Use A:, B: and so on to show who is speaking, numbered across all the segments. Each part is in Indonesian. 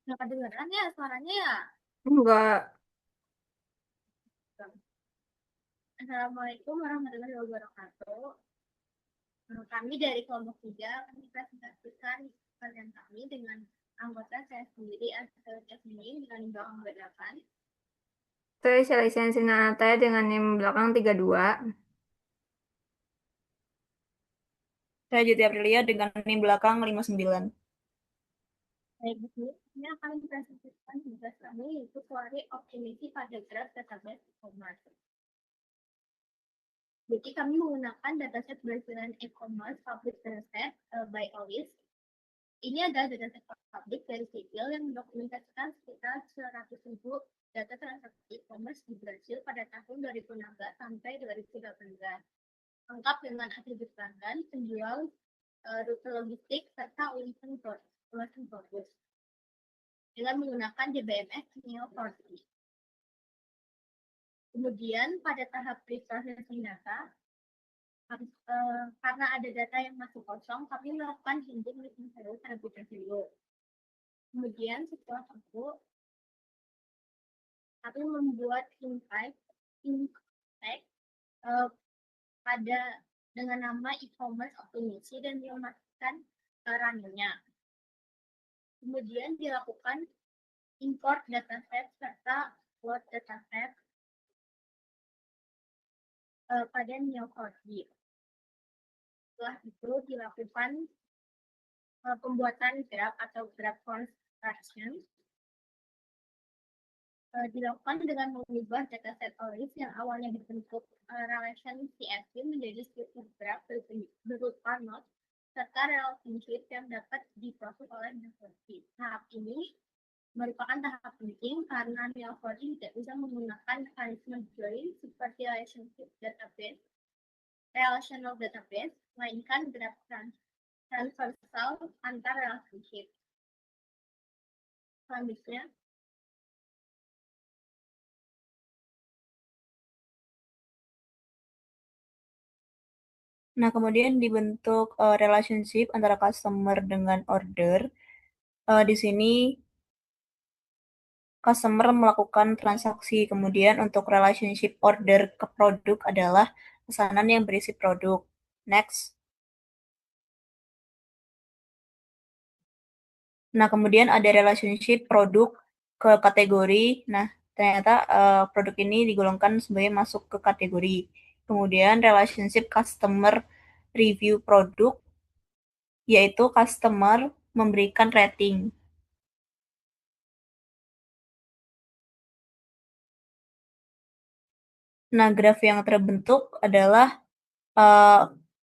A: Nggak kedengeran ya suaranya ya?
B: Enggak.
A: Assalamualaikum warahmatullahi wabarakatuh. Kami dari kelompok 3 akan mempresentasikan kalian kami dengan anggota saya sendiri, Asal Jasmine, dengan bawang bedakan.
B: Saya Celestia Sinataya dengan NIM belakang 32.
C: Saya Jati Aprilia dengan NIM belakang 59.
A: Baik, di sini kami akan mempresentasikan tugas kami yaitu query optimisi pada graph database e-commerce. Jadi kami menggunakan dataset berdasarkan e-commerce public dataset by OLIS. Ini adalah dataset publik dari sipil yang mendokumentasikan sekitar 100.000 data transaksi e-commerce di Brasil pada tahun 2016 sampai 2018. Lengkap dengan atribut pelanggan, penjual, rute logistik, serta ulasan produk dengan menggunakan DBMS Neo4j. Kemudian pada tahap pre-processing data, karena ada data yang masih kosong, kami melakukan hingga terlebih dahulu. Kemudian setelah itu, kami membuat impact pada dengan nama e-commerce optimisi dan memastikan runnya. Kemudian dilakukan import dataset serta load dataset pada Neo4j. Setelah itu dilakukan pembuatan graph atau graph construction dilakukan dengan mengubah dataset OLIS yang awalnya dibentuk relation CSV menjadi struktur graph berupa node serta relationship yang dapat diproses oleh Neo4j. Tahap ini merupakan tahap penting karena Neo4j tidak bisa menggunakan mekanisme join seperti relational database, melainkan graph transversal antar relationship. Selanjutnya,
C: Nah, kemudian dibentuk relationship antara customer dengan order. Di sini customer melakukan transaksi, kemudian untuk relationship order ke produk adalah pesanan yang berisi produk. Next. Nah, kemudian ada relationship produk ke kategori. Nah, ternyata produk ini digolongkan sebagai masuk ke kategori. Kemudian relationship customer review produk, yaitu customer memberikan rating. Nah, graf yang terbentuk adalah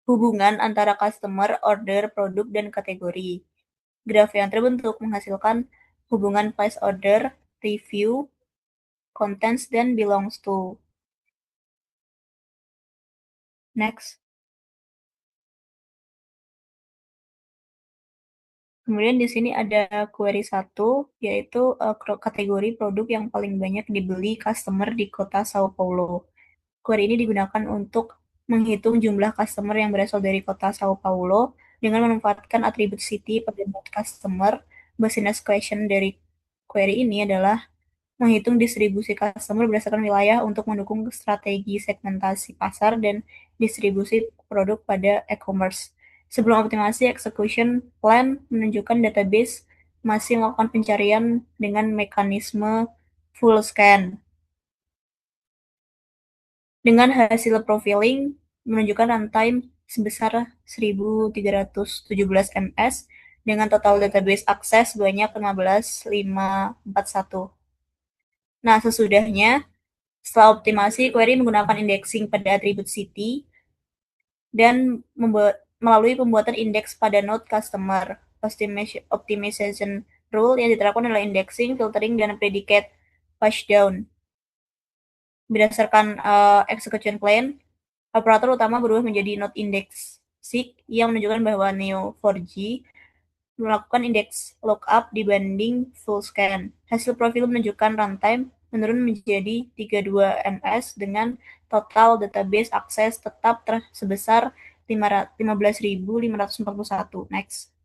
C: hubungan antara customer, order, produk, dan kategori. Graf yang terbentuk menghasilkan hubungan place order, review, contents, dan belongs to. Next. Kemudian di sini ada query 1, yaitu kategori produk yang paling banyak dibeli customer di kota Sao Paulo. Query ini digunakan untuk menghitung jumlah customer yang berasal dari kota Sao Paulo dengan memanfaatkan atribut city pada node customer. Business question dari query ini adalah menghitung distribusi customer berdasarkan wilayah untuk mendukung strategi segmentasi pasar dan distribusi produk pada e-commerce. Sebelum optimasi, execution plan menunjukkan database masih melakukan pencarian dengan mekanisme full scan. Dengan hasil profiling menunjukkan runtime sebesar 1317 ms dengan total database akses sebanyak 15.541. Nah, sesudahnya, setelah optimasi, query menggunakan indexing pada atribut city dan melalui pembuatan indeks pada node customer. Optimization rule yang diterapkan adalah indexing, filtering, dan predicate pushdown. Berdasarkan execution plan, operator utama berubah menjadi node index seek yang menunjukkan bahwa Neo4j melakukan indeks lookup dibanding full scan. Hasil profil menunjukkan runtime menurun menjadi 32 ms dengan total database akses tetap sebesar 15.541. Next.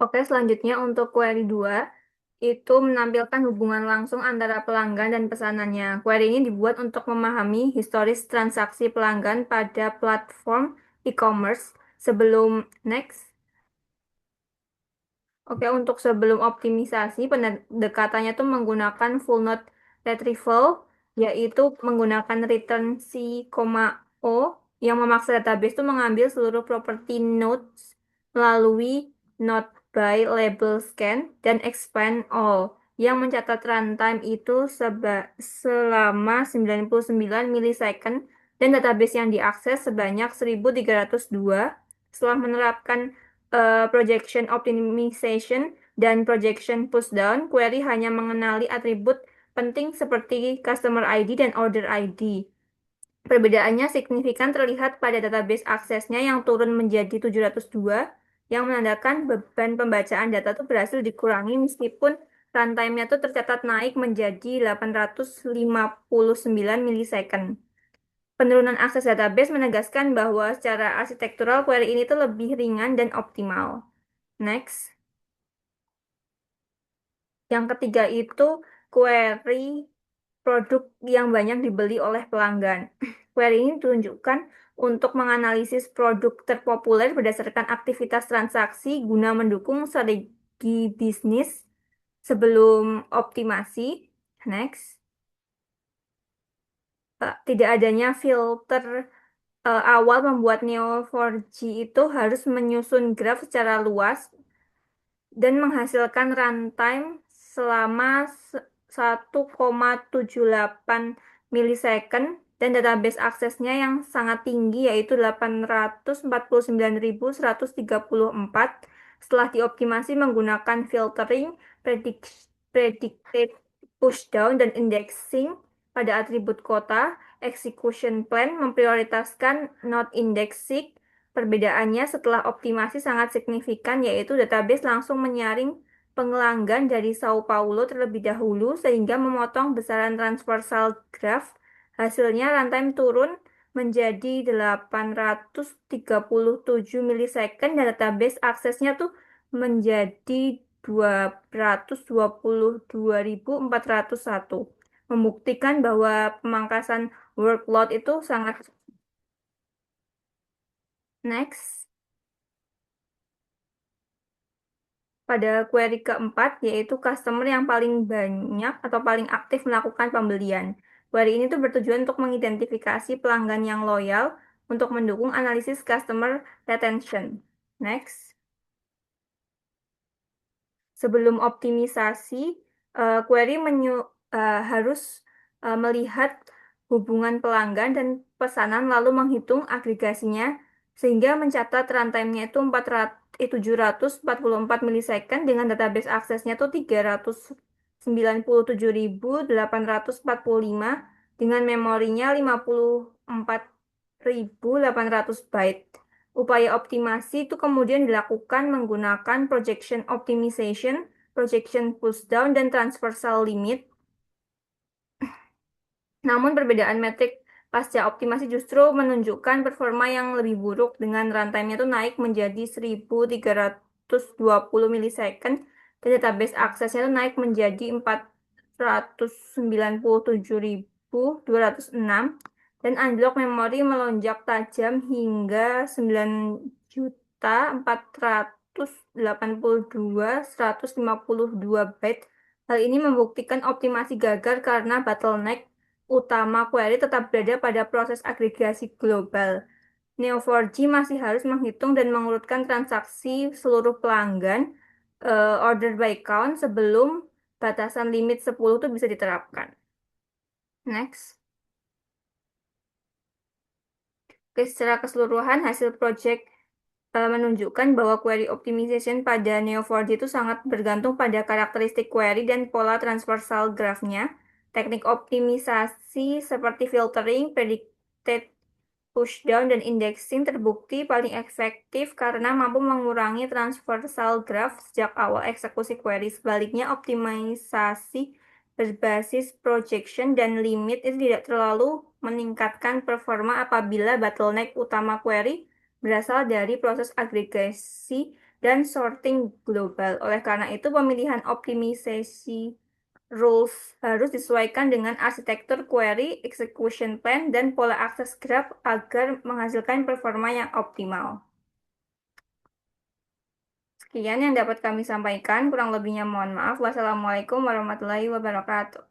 B: Oke, selanjutnya untuk query 2, itu menampilkan hubungan langsung antara pelanggan dan pesanannya. Query ini dibuat untuk memahami historis transaksi pelanggan pada platform e-commerce sebelum next. Oke, untuk sebelum optimisasi, pendekatannya tuh menggunakan full node retrieval, yaitu menggunakan return C, O, yang memaksa database tuh mengambil seluruh property nodes melalui node by label scan dan expand all, yang mencatat runtime itu selama 99 milisecond dan database yang diakses sebanyak 1302. Setelah menerapkan projection optimization dan projection pushdown, query hanya mengenali atribut penting seperti customer ID dan order ID. Perbedaannya signifikan terlihat pada database aksesnya yang turun menjadi 702, yang menandakan beban pembacaan data itu berhasil dikurangi meskipun runtime-nya itu tercatat naik menjadi 859 milisecond. Penurunan akses database menegaskan bahwa secara arsitektural query ini tuh lebih ringan dan optimal. Next. Yang ketiga itu query produk yang banyak dibeli oleh pelanggan. Query ini ditunjukkan untuk menganalisis produk terpopuler berdasarkan aktivitas transaksi guna mendukung strategi bisnis sebelum optimasi. Next. Tidak adanya filter awal membuat Neo4j itu harus menyusun graf secara luas dan menghasilkan runtime selama 1,78 milisecond dan database aksesnya yang sangat tinggi yaitu 849.134 setelah dioptimasi menggunakan filtering, predicted pushdown, dan indexing pada atribut kota. Execution plan memprioritaskan not indexing. Perbedaannya setelah optimasi sangat signifikan, yaitu database langsung menyaring pelanggan dari Sao Paulo terlebih dahulu sehingga memotong besaran transversal graph. Hasilnya runtime turun menjadi 837 milisecond dan database aksesnya tuh menjadi 222.401. Membuktikan bahwa pemangkasan workload itu sangat. Next. Pada query keempat, yaitu customer yang paling banyak atau paling aktif melakukan pembelian. Query ini tuh bertujuan untuk mengidentifikasi pelanggan yang loyal untuk mendukung analisis customer retention. Next. Sebelum optimisasi, query harus melihat hubungan pelanggan dan pesanan lalu menghitung agregasinya sehingga mencatat runtime-nya itu 744 milisecond dengan database aksesnya itu 397.845 dengan memorinya 54.800 byte. Upaya optimasi itu kemudian dilakukan menggunakan projection optimization, projection pushdown, dan transversal limit. Namun perbedaan metrik pasca optimasi justru menunjukkan performa yang lebih buruk dengan runtime-nya itu naik menjadi 1320 milisecond dan database aksesnya itu naik menjadi 497.206 dan unblock memori melonjak tajam hingga 9.482.152 byte. Hal ini membuktikan optimasi gagal karena bottleneck utama query tetap berada pada proses agregasi global. Neo4j masih harus menghitung dan mengurutkan transaksi seluruh pelanggan order by count sebelum batasan limit 10 itu bisa diterapkan. Next. Oke, secara keseluruhan hasil project menunjukkan bahwa query optimization pada Neo4j itu sangat bergantung pada karakteristik query dan pola transversal graph-nya. Teknik optimisasi seperti filtering, predicted pushdown, dan indexing terbukti paling efektif karena mampu mengurangi transversal graph sejak awal eksekusi query. Sebaliknya, optimisasi berbasis projection dan limit itu tidak terlalu meningkatkan performa apabila bottleneck utama query berasal dari proses agregasi dan sorting global. Oleh karena itu, pemilihan optimisasi rules harus disesuaikan dengan arsitektur query, execution plan, dan pola akses graph agar menghasilkan performa yang optimal. Sekian yang dapat kami sampaikan, kurang lebihnya mohon maaf. Wassalamualaikum warahmatullahi wabarakatuh.